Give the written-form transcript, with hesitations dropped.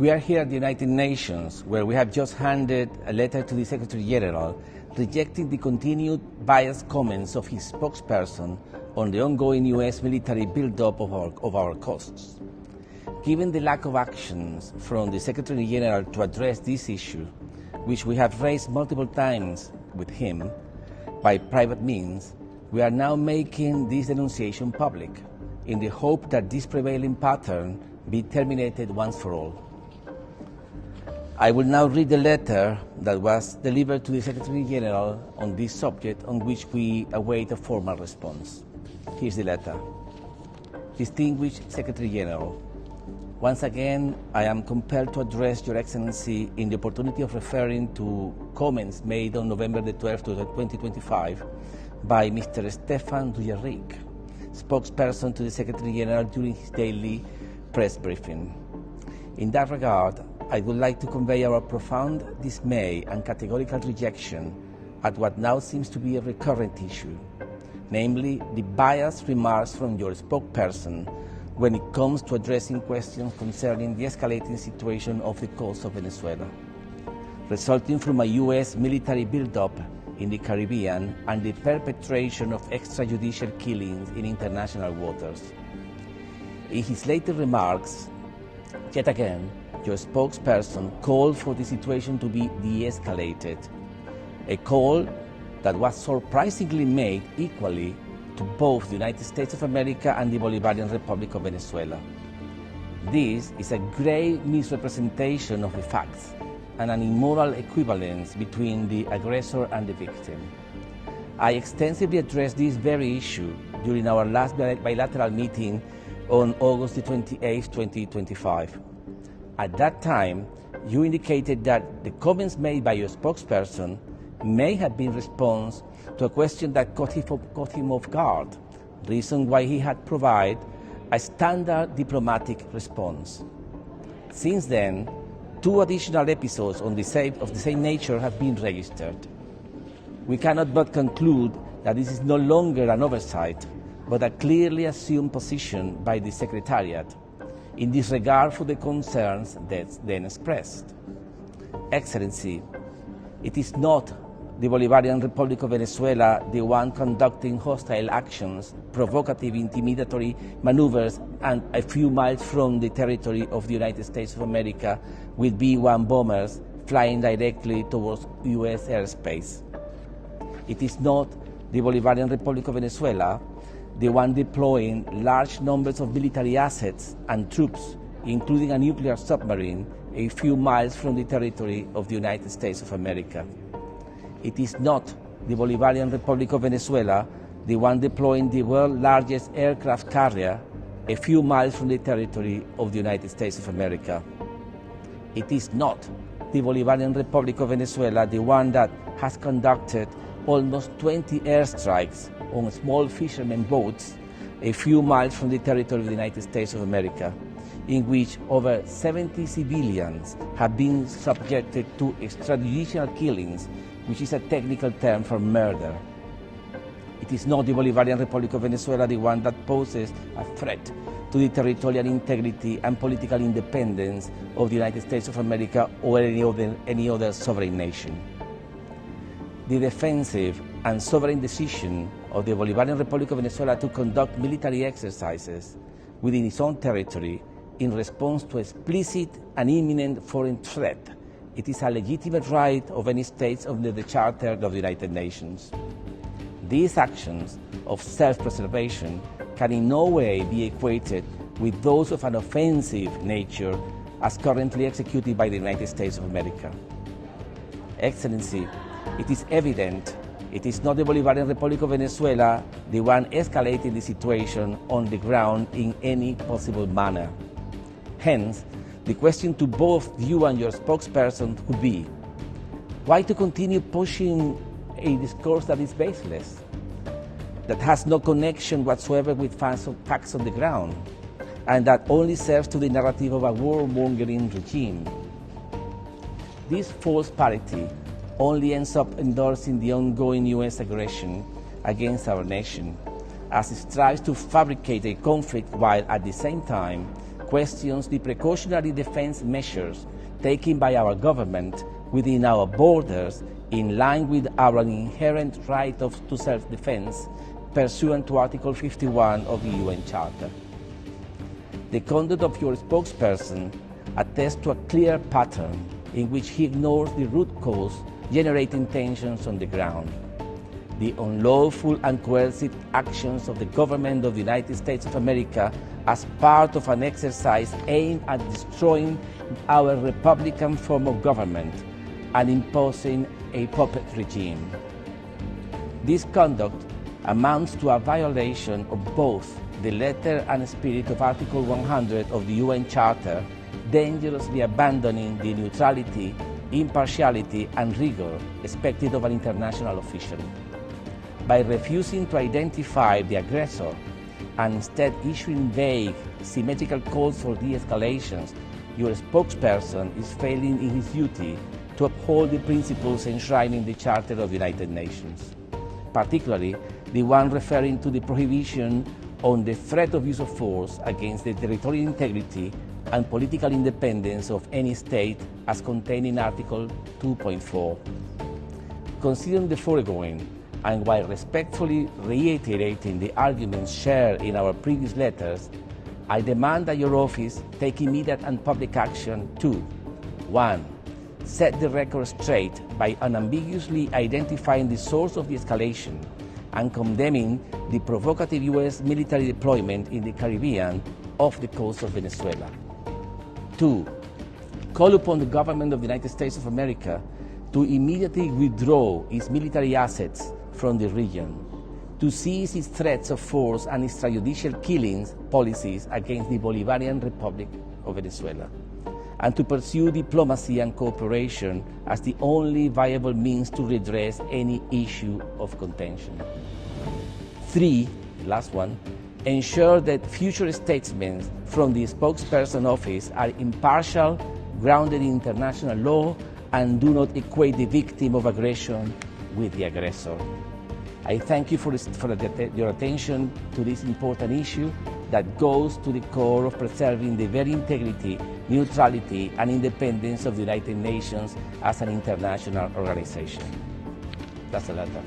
We are here at the United Nations, where we have just handed a letter to the Secretary General rejecting the continued biased comments of his spokesperson on the ongoing U.S. military buildup of our coasts. Given the lack of actions from the Secretary General to address this issue, which we have raised multiple times with him by private means, we are now making this denunciation public in the hope that this prevailing pattern be terminated once for all. I will now read the letter that was delivered to the Secretary General on this subject, on which we await a formal response. Here's the letter. Distinguished Secretary General, once again, I am compelled to address Your Excellency in the opportunity of referring to comments made on November the 12th, 2025 by Mr. Stefan Dujarric, spokesperson to the Secretary General during his daily press briefing. In that regard, I would like to convey our profound dismay and categorical rejection at what now seems to be a recurrent issue, namely the biased remarks from your spokesperson when it comes to addressing questions concerning the escalating situation off the coast of Venezuela, resulting from a U.S. military buildup in the Caribbean and the perpetration of extrajudicial killings in international waters. In his later remarks, yet again, your spokesperson called for the situation to be de-escalated, a call that was surprisingly made equally to both the United States of America and the Bolivarian Republic of Venezuela. This is a grave misrepresentation of the facts and an immoral equivalence between the aggressor and the victim. I extensively addressed this very issue during our last bilateral meeting on August 28, 2025. At that time, you indicated that the comments made by your spokesperson may have been response to a question that caught him off guard, reason why he had provided a standard diplomatic response. Since then, 2 additional episodes of the same nature have been registered. We cannot but conclude that this is no longer an oversight, but a clearly assumed position by the Secretariat in disregard for the concerns then expressed. Excellency, it is not the Bolivarian Republic of Venezuela the one conducting hostile actions, provocative, intimidatory maneuvers, and a few miles from the territory of the United States of America with B-1 bombers flying directly towards U.S. airspace. It is not the Bolivarian Republic of Venezuela the one deploying large numbers of military assets and troops, including a nuclear submarine, a few miles from the territory of the United States of America. It is not the Bolivarian Republic of Venezuela the one deploying the world's largest aircraft carrier a few miles from the territory of the United States of America. It is not the Bolivarian Republic of Venezuela the one that has conducted almost 20 airstrikes on small fishermen boats a few miles from the territory of the United States of America, in which over 70 civilians have been subjected to extrajudicial killings, which is a technical term for murder. It is not the Bolivarian Republic of Venezuela the one that poses a threat to the territorial integrity and political independence of the United States of America or any other sovereign nation. The defensive and sovereign decision of the Bolivarian Republic of Venezuela to conduct military exercises within its own territory in response to explicit and imminent foreign threat. It is a legitimate right of any states under the Charter of the United Nations. These actions of self-preservation can in no way be equated with those of an offensive nature as currently executed by the United States of America. Excellency, it is evident it is not the Bolivarian Republic of Venezuela the one escalating the situation on the ground in any possible manner. Hence, the question to both you and your spokesperson could be, why to continue pushing a discourse that is baseless, that has no connection whatsoever with facts on the ground, and that only serves to the narrative of a warmongering regime? This false parity only ends up endorsing the ongoing U.S. aggression against our nation, as it strives to fabricate a conflict while at the same time questions the precautionary defense measures taken by our government within our borders in line with our inherent right to self-defense pursuant to Article 51 of the UN Charter. The conduct of your spokesperson attests to a clear pattern in which he ignores the root cause generating tensions on the ground. The unlawful and coercive actions of the government of the United States of America as part of an exercise aimed at destroying our republican form of government and imposing a puppet regime. This conduct amounts to a violation of both the letter and spirit of Article 100 of the UN Charter, dangerously abandoning the neutrality, impartiality, and rigor expected of an international official. By refusing to identify the aggressor and instead issuing vague, symmetrical calls for de-escalations, your spokesperson is failing in his duty to uphold the principles enshrined in the Charter of the United Nations, particularly the one referring to the prohibition on the threat of use of force against the territorial integrity and political independence of any state as contained in Article 2.4. Considering the foregoing, and while respectfully reiterating the arguments shared in our previous letters, I demand that your office take immediate and public action to 1. Set the record straight by unambiguously identifying the source of the escalation and condemning the provocative U.S. military deployment in the Caribbean off the coast of Venezuela. 2. Call upon the government of the United States of America to immediately withdraw its military assets from the region, to cease its threats of force and extrajudicial killings policies against the Bolivarian Republic of Venezuela, and to pursue diplomacy and cooperation as the only viable means to redress any issue of contention. 3, the last one, ensure that future statements from the spokesperson office are impartial, grounded in international law, and do not equate the victim of aggression with the aggressor. I thank you for your attention to this important issue that goes to the core of preserving the very integrity, neutrality, and independence of the United Nations as an international organization. That's the letter.